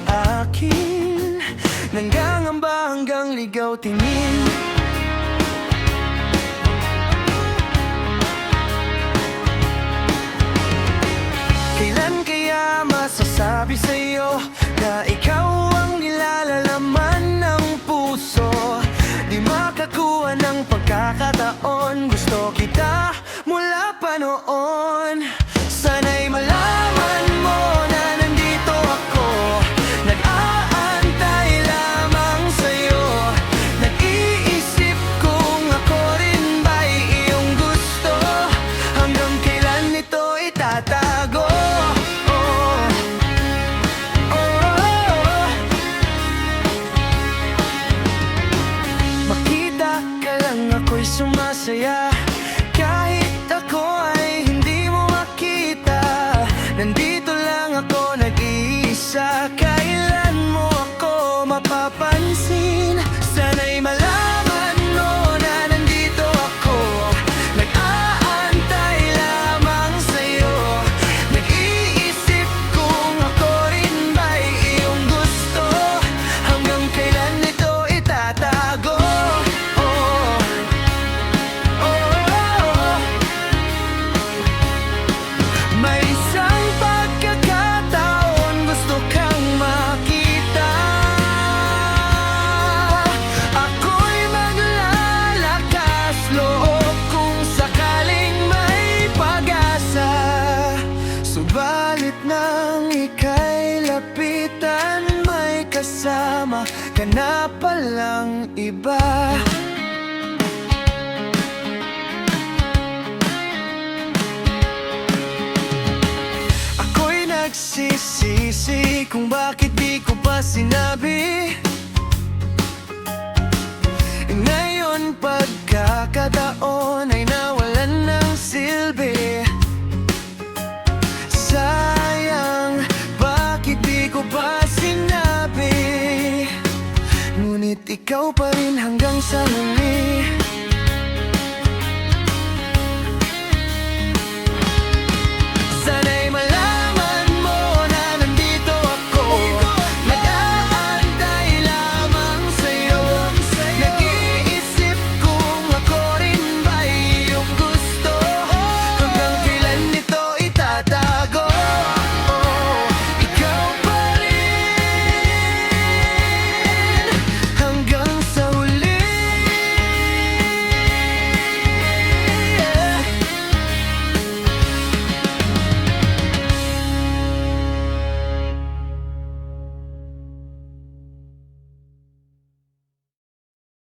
akin, nanggangamba hanggang ligaw tingin. Kailan kaya masasabi sa'yo na ikaw ang nilalalaman ng puso? Di makakuha ng pagkakataon, gusto kita mula pa noon. Sana'y malaman mo na nandito ako, nag-aantay lamang sa'yo. Nag-iisip kung ako rin ba'y iyong gusto, hanggang kailan ito itatago. Makita ka lang ako'y sumasaya, kahit ako ay hindi mo makita. Nandito lang ako nag-iisa, kailan mo ako mapapansin? Sana'y malaman mo na nandito ako, nag-aantay lamang sa'yo. Nag-iisip kung ako rin ba'y iyong gusto, hanggang kailan ito itatago. May isang pagkakataon gusto kang makita, ako'y maglalakas loob kung sakaling may pag-asa. Subalit nang ika'y lapitan, may kasama ka na palang iba. Nagsisisi kung bakit di ko pa sinabi. Ngayon pagkakataon ay nawalan ng silbi. Sayang, bakit di ko pa sinabi? Ngunit ikaw pa rin hanggang sa huli.